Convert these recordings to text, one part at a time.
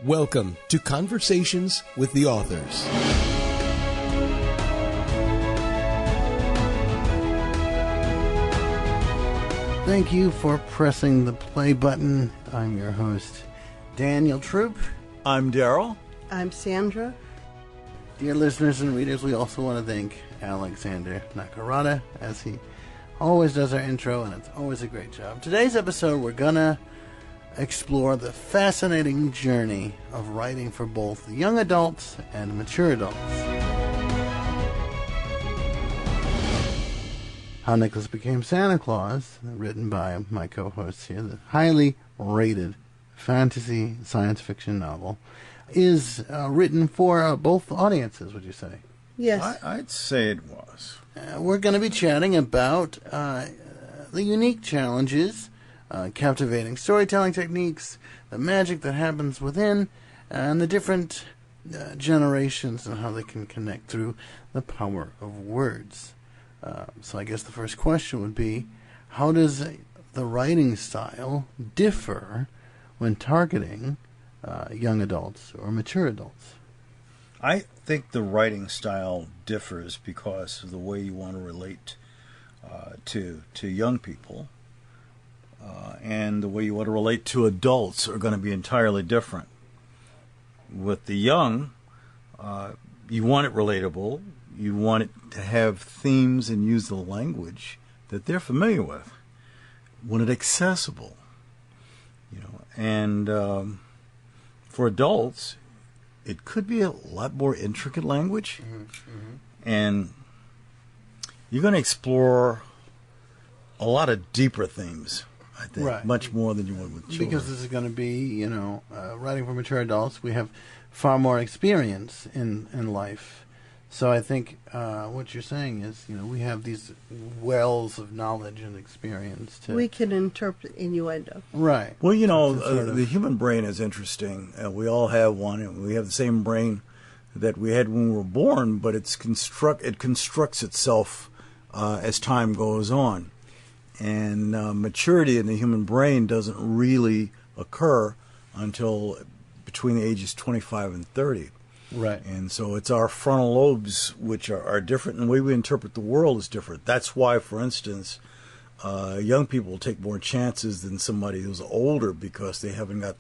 Welcome to Conversations with the Authors. Thank you for pressing the play button. I'm your host, Daniel Troop. I'm Daryl. I'm Sandra. Dear listeners and readers, we also want to thank Alexander Nakarada, as he always does our intro, and it's always a great job. Today's episode, we're gonna explore the fascinating journey of writing for both young adults and mature adults. How Nicholas Became Santa Claus, written by my co-hosts here, the highly rated fantasy science fiction novel, is written for both audiences, would you say? Yes. I'd say it was. We're going to be chatting about the unique challenges, captivating storytelling techniques, the magic that happens within, and the different generations and how they can connect through the power of words. So I guess the first question would be, how does the writing style differ when targeting young adults or mature adults? I think the writing style differs because of the way you want to relate to young people, and the way you want to relate to adults are going to be entirely different. With the young, you want it relatable. You want it to have themes and use the language that they're familiar with. You want it accessible, And for adults, it could be a lot more intricate language, and you're going to explore a lot of deeper themes, I think, Right. much more than you would with children. Because this is going to be, writing for mature adults, we have far more experience in life. So I think what you're saying is, we have these wells of knowledge and experience We can interpret innuendo. Right. Well, Sort of. the human brain is interesting. We all have one, and we have the same brain that we had when we were born, but it constructs itself as time goes on. And maturity in the human brain doesn't really occur until between the ages 25 and 30. Right. And so it's our frontal lobes which are different, and the way we interpret the world is different. That's why, for instance, young people take more chances than somebody who's older because they haven't got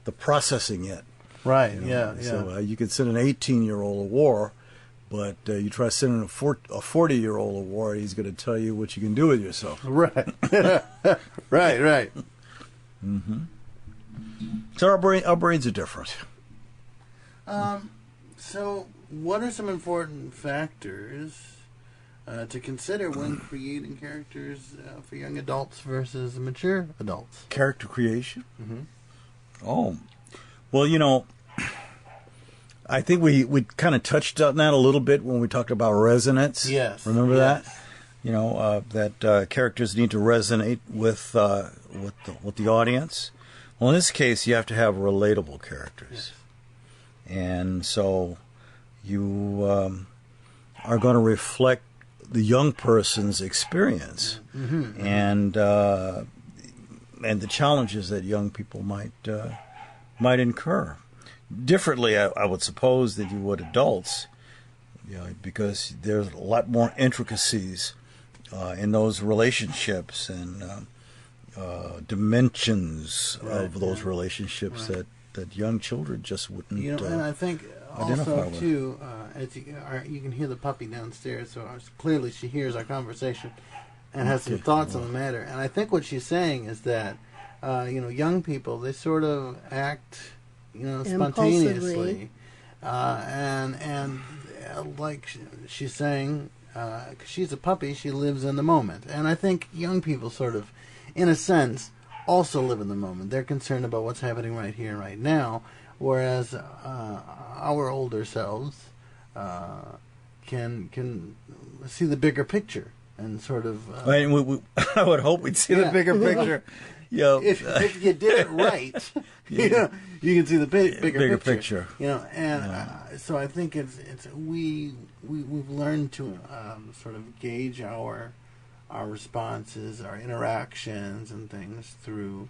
the processing yet. Right, yeah. So you could send an 18-year-old to war, but you try sending a 40-year-old to war, he's going to tell you what you can do with yourself. Right. right. Mm-hmm. So our brains are different. So what are some important factors to consider when creating characters for young adults versus mature adults? Character creation? Mm-hmm. Oh. Well, I think we kind of touched on that a little bit when we talked about resonance. Yes. Remember yes. that? That characters need to resonate with the audience. Well, in this case, you have to have relatable characters. Yes. And so you are going to reflect the young person's experience and the challenges that young people might incur. Differently, I would suppose, than you would adults, because there's a lot more intricacies in those relationships and dimensions of those relationships that young children just wouldn't and I think identify also, with. too, as you can hear the puppy downstairs, so clearly she hears our conversation and has some thoughts on the matter. And I think what she's saying is that, young people, they sort of act, spontaneously. And like she's saying, 'cause she's a puppy, she lives in the moment. And I think young people sort of, in a sense, also live in the moment. They're concerned about what's happening right here and right now, whereas our older selves can see the bigger picture and sort of. I would hope we'd see the bigger picture. If you did it right, you can see the bigger picture. So I think we've learned to sort of gauge our responses, our interactions and things through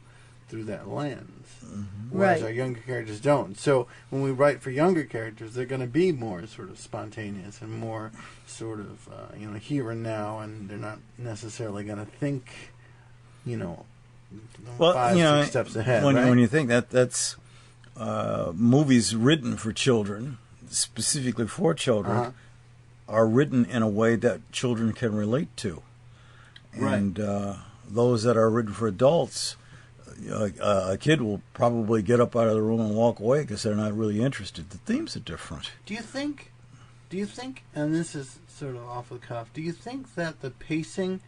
through that lens, Mm-hmm. whereas Right. our younger characters don't. So when we write for younger characters, they're going to be more sort of spontaneous and more sort of here and now, and they're not necessarily going to think, Well, 5-6 steps ahead. when, right? when you think that's movies written for children, specifically for children, Uh-huh. are written in a way that children can relate to. Right. And those that are written for adults, a kid will probably get up out of the room and walk away because they're not really interested. The themes are different. Do you think, and this is sort of off the cuff, do you think that the pacing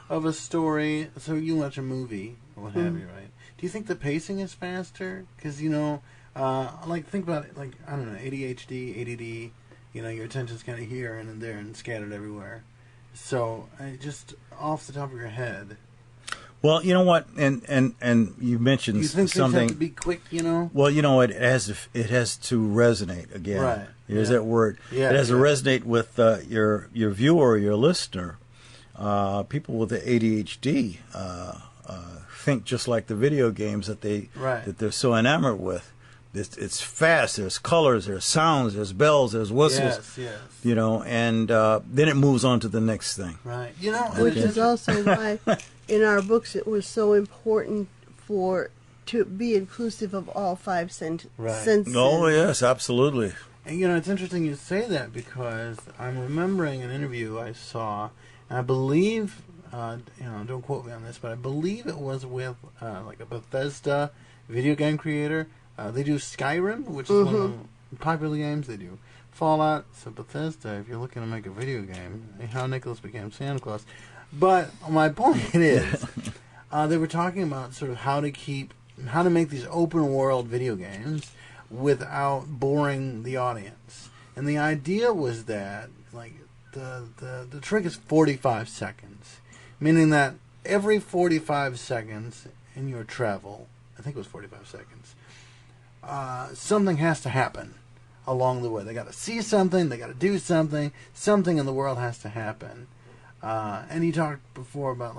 of a story, so you watch a movie, or what have you, right? Do you think the pacing is faster? Because, think about it, I don't know, ADHD, ADD, your attention's kind of here and there and scattered everywhere. So, just off the top of your head, Well, you know what, and you mentioned do you think things something. have to be quick, Well, it has to resonate again. Right. There's Yeah. that word. Yeah, it has to yeah. resonate with your viewer, your listener. People with the ADHD think just like the video games that they're so enamored with. It's fast. There's colors. There's sounds. There's bells. There's whistles. Yes. And then it moves on to the next thing. Right. Which is also why in our books it was so important to be inclusive of all five Right. senses. Oh yes, absolutely. And it's interesting you say that because I'm remembering an interview I saw, and I believe, don't quote me on this, but I believe it was with a Bethesda video game creator. They do Skyrim, which is one of the popular games. They do Fallout. So Bethesda, if you're looking to make a video game, how Nicholas became Santa Claus. But my point is, they were talking about sort of how to make these open world video games without boring the audience. And the idea was that the trick is 45 seconds, meaning that every 45 seconds in your travel, I think it was 45 seconds, something has to happen along the way. They got to see something, they got to do something in the world has to happen. And you talked before about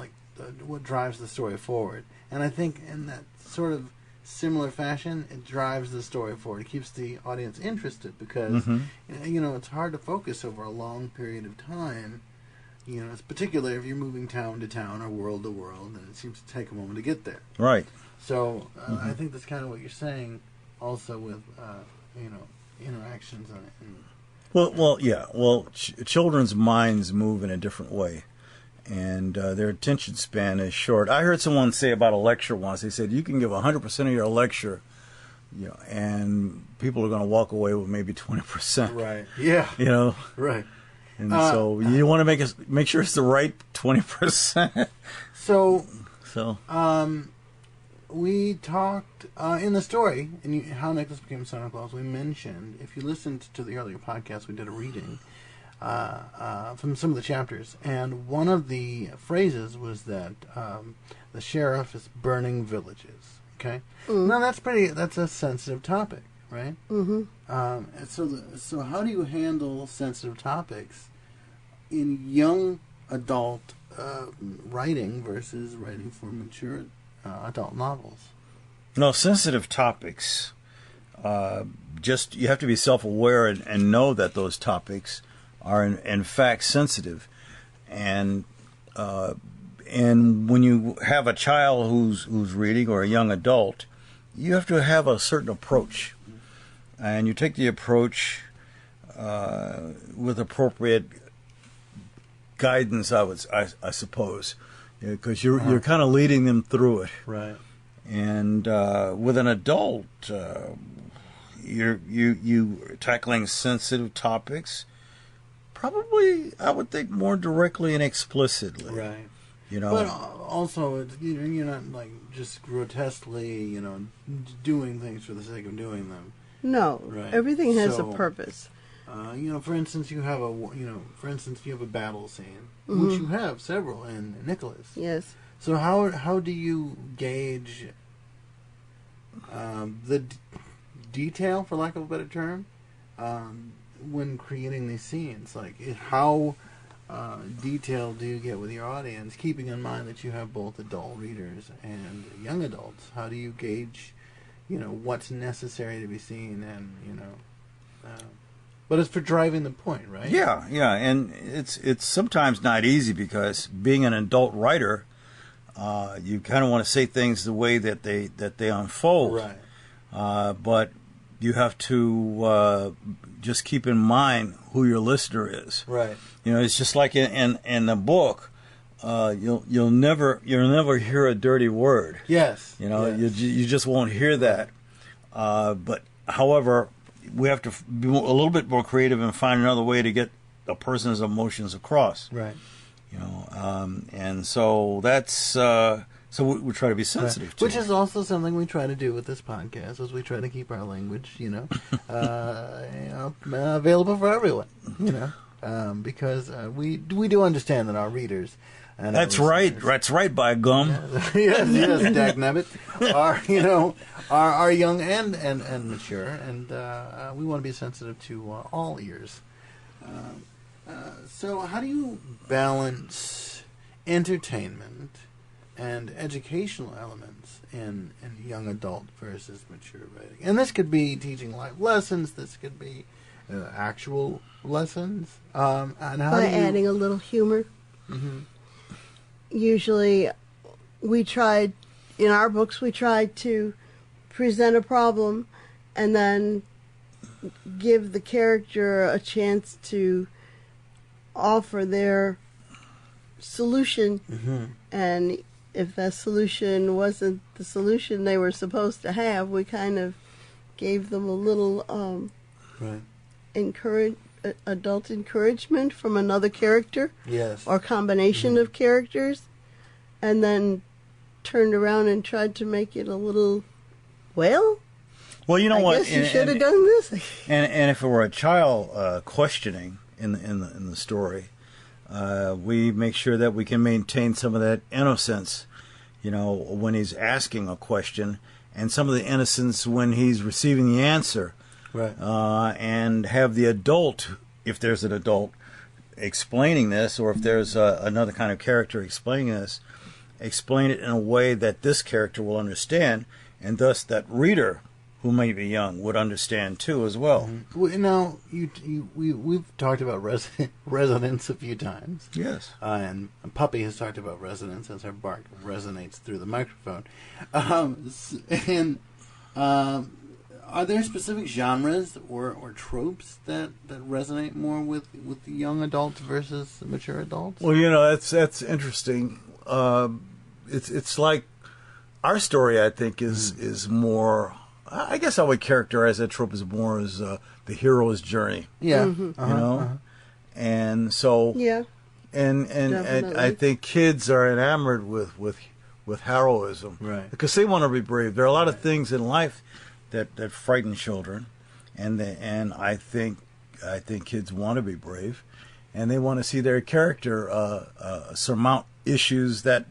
what drives the story forward, and I think in that sort of similar fashion, it drives the story forward. It keeps the audience interested because it's hard to focus over a long period of time. It's particularly if you're moving town to town or world to world, and it seems to take a moment to get there. Right. So I think that's kind of what you're saying, also with interactions on it. Well, children's minds move in a different way, and their attention span is short. I heard someone say about a lecture once. They said you can give 100% of your lecture, and people are going to walk away with maybe 20%. Right. Yeah. Right. And so you want to make sure it's the right 20%. So So we talked in the story, and how Nicholas became Santa Claus. We mentioned, if you listened to the earlier podcast, we did a reading from some of the chapters, and one of the phrases was that the sheriff is burning villages. Okay, now that's a sensitive topic, right? And so how do you handle sensitive topics in young adult writing versus writing for mature adult novels? no, sensitive topics. Just you have to be self-aware and know that those topics are in fact sensitive, and when you have a child who's reading or a young adult, you have to have a certain approach, and you take the approach with appropriate guidance. I suppose, because you're kind of leading them through it. Right. And with an adult, you're tackling sensitive topics. Probably, I would think more directly and explicitly. Right. But also, you're not just grotesquely, doing things for the sake of doing them. No, Right. everything has So- a purpose. For instance, you have a battle scene, which you have several in Nicholas. Yes. So how do you gauge the detail, for lack of a better term, when creating these scenes? How detail do you get with your audience, keeping in mind that you have both adult readers and young adults? How do you gauge, what's necessary to be seen, and but it's for driving the point, right? Yeah, and it's sometimes not easy because being an adult writer, you kind of want to say things the way that they unfold, Right. but you have to just keep in mind who your listener is. Right. It's just like in the book, you'll never hear a dirty word. Yes. You just won't hear that. But however, we have to be a little bit more creative and find another way to get a person's emotions across. Right. And so that's so we try to be sensitive to Which it. is also something we try to do with this podcast, as we try to keep our language, available for everyone. Because we do understand that our readers. And That's our right. listeners- That's right. By gum. yes, dagnabbit, are young and mature, and we want to be sensitive to all ears. So, how do you balance entertainment and educational elements in young adult versus mature writing? And this could be teaching life lessons. This could be actual lessons. And how By do you, adding a little humor. Mhm. Usually, in our books, we try to present a problem and then give the character a chance to offer their solution. Mhm. And if that solution wasn't the solution they were supposed to have, we kind of gave them a little Right. adult encouragement from another character Yes. or combination of characters, and then turned around and tried to make it a little, well, Well, you know I what? guess you should have done this. And if it were a child questioning in the story, we make sure that we can maintain some of that innocence, when he's asking a question, and some of the innocence when he's receiving the answer, Right. and have the adult, if there's an adult, explaining this, or if there's another kind of character explaining this, explain it in a way that this character will understand, and thus that reader who may be young would understand too as well. Well, now, we've talked about resonance a few times. Yes. And Puppy has talked about resonance as her bark resonates through the microphone. Are there specific genres or tropes that resonate more with the young adults versus the mature adults? Well, that's interesting. It's like our story, I think, is more. I guess I would characterize that trope as more as the hero's journey. Yeah. And so Yeah. and Definitely. I think kids are enamored with heroism, Right. Because they want to be brave. There are a lot of things in life that frighten children, and I think kids want to be brave, and they want to see their character surmount issues that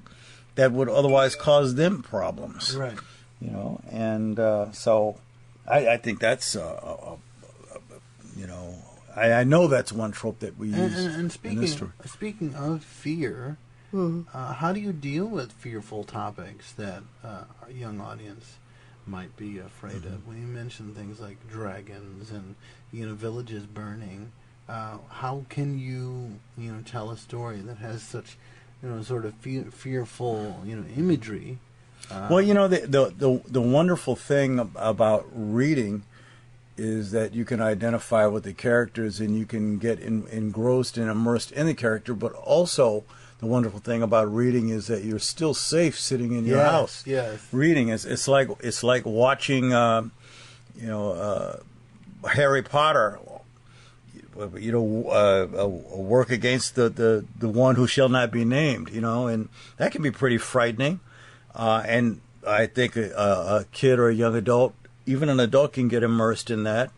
would otherwise cause them problems. Right. And so I think that's I know that's one trope that we use And in this story. speaking of fear, how do you deal with fearful topics that our young audience might be afraid of? When you mention things like dragons and villages burning, how can you tell a story that has such sort of fearful imagery? Well, the wonderful thing about reading is that you can identify with the characters and you can get engrossed and immersed in the character. But also, the wonderful thing about reading is that you're still safe sitting in your house. Yes. Reading it's like watching Harry Potter. A work against the one who shall not be named. And that can be pretty frightening. And I think a kid or a young adult, even an adult, can get immersed in that,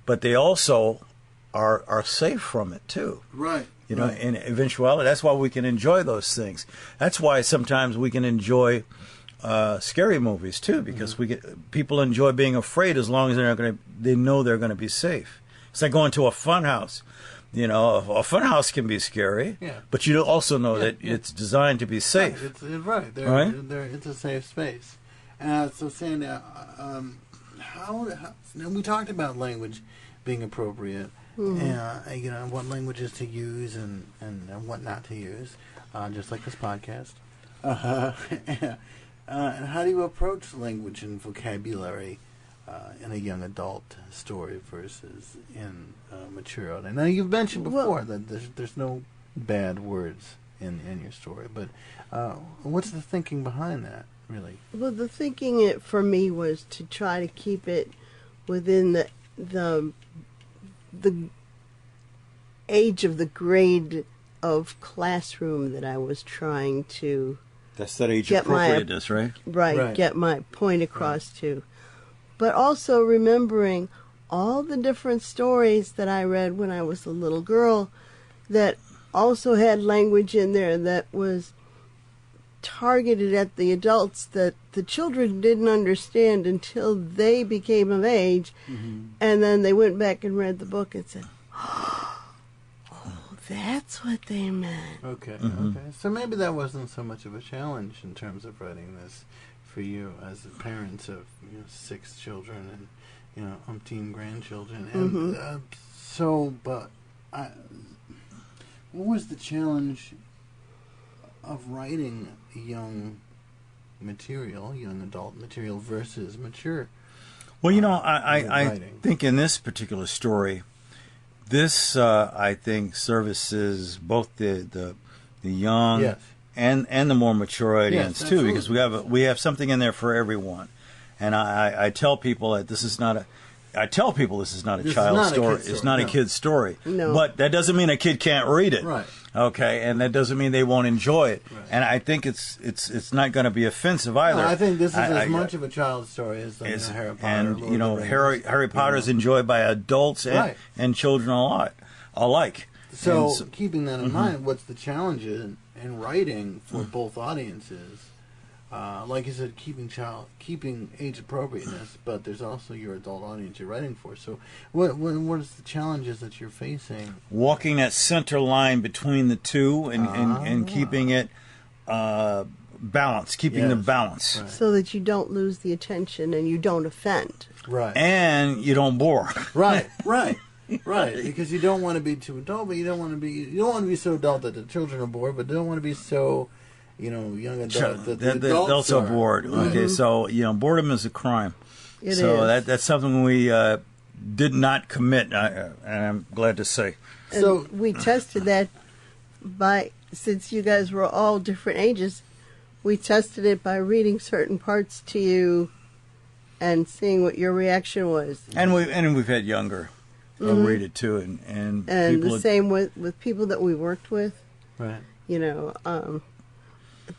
but they also are safe from it too. Right. In eventuality, that's why we can enjoy those things. That's why sometimes we can enjoy scary movies too, because people enjoy being afraid as long as they know they're going to be safe. It's like going to a fun house. You know, a funhouse can be scary, Yeah. but you also know that it's designed to be safe. Right, it's a safe space. So, Sandy, now we talked about language being appropriate, and what languages to use and what not to use, just like this podcast. And how do you approach language and vocabulary in a young adult story versus in mature adult? Now, you've mentioned before that there's no bad words in your story, but what's the thinking behind that, really? Well, the thinking for me was to try to keep it within the age of the grade of classroom that I was trying to That's that age appropriateness, right? Get my point across to. But also remembering all the different stories that I read when I was a little girl that also had language in there that was targeted at the adults that the children didn't understand until they became of age. And then they went back and read the book and said, oh, that's what they meant. Okay. So maybe that wasn't so much of a challenge in terms of writing this for you as parents of 6 children and umpteen grandchildren. And what was the challenge of writing young adult material versus mature? Well, I think in this particular story, this I think services both the young and the more mature audience too, because we have something in there for everyone. And I tell people that this is not a child's story. It's not a kid's story. No. But that doesn't mean a kid can't read it. Right. Okay, and that doesn't mean they won't enjoy it. Right. And I think it's not going to be offensive either. No, I think this is as much of a child's story as Harry Potter. And Harry Potter's enjoyed by adults and children alike. So keeping that in mind, what's the challenge in writing for both audiences? Like you said, keeping age appropriateness, but there's also your adult audience you're writing for. So, what is the challenges that you're facing? Walking that center line between the two and keeping it balanced, keeping the balance, so that you don't lose the attention and you don't offend, and you don't bore, right, because you don't want to be too adult, but you don't want to be so adult that the children are bored, but don't want to be so young adult that the adults are are bored. Right. Okay, so boredom is a crime. It so is. That's something we did not commit, and I'm glad to say. And so we tested that since you guys were all different ages, we tested it by reading certain parts to you and seeing what your reaction was. And we've had younger read it too, and people the same with people that we worked with. Right.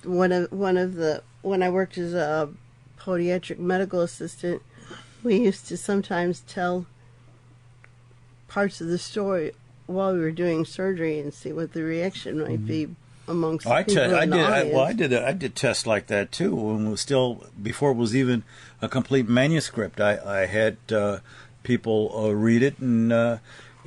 When I worked as a podiatric medical assistant, we used to sometimes tell parts of the story while we were doing surgery and see what the reaction might be amongst the people in the audience. I did tests like that too. When it was before it was even a complete manuscript, I had people read it, and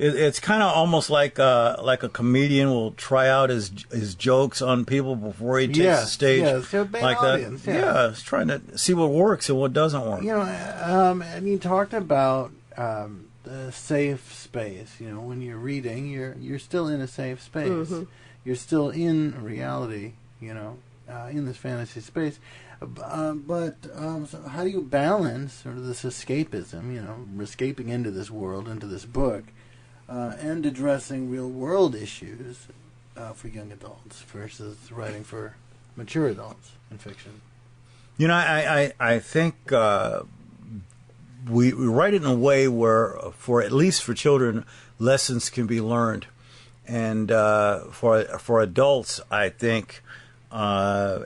it's kind of almost like a comedian will try out his jokes on people before he takes the stage, so like audience, that. Yeah, it's trying to see what works and what doesn't work. And you talked about the safe space. When you're reading, you're still in a safe space. Mm-hmm. You're still in reality. In this fantasy space. So how do you balance sort of this escapism? Escaping into this world, into this book, and addressing real world issues for young adults versus writing for mature adults in fiction? I think we write it in a way where, at least for children, lessons can be learned, and for adults, I think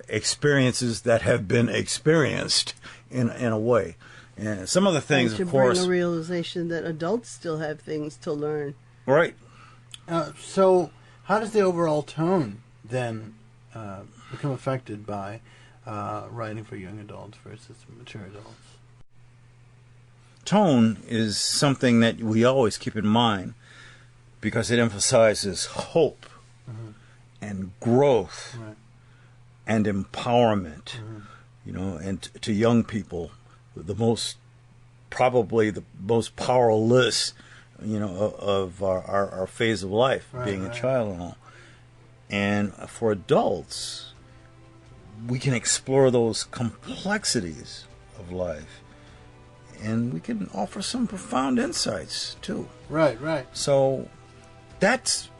experiences that have been experienced in a way. And some of the things, of course, bring a realization that adults still have things to learn. Right. So, how does the overall tone then become affected by writing for young adults versus mature adults? Tone is something that we always keep in mind, because it emphasizes hope and growth and empowerment, and to young people, probably the most powerless, of our phase of life, being a child and all. And for adults, we can explore those complexities of life, and we can offer some profound insights too. Right. So that's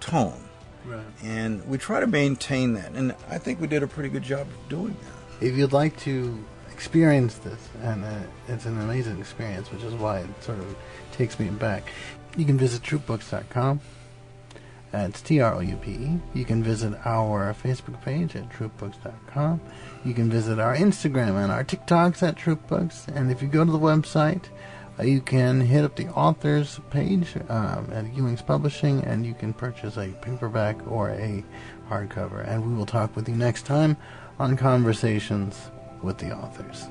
tone. Right. And we try to maintain that, and I think we did a pretty good job of doing that. If you'd like to experience this, and it's an amazing experience, which is why it sort of takes me back, you can visit troopbooks.com. It's TROUPE. You can visit our Facebook page at troopbooks.com. You can visit our Instagram and our TikToks at troopbooks. And if you go to the website, you can hit up the authors page at Ewing's Publishing, and you can purchase a paperback or a hardcover. And we will talk with you next time on Conversations with the Authors.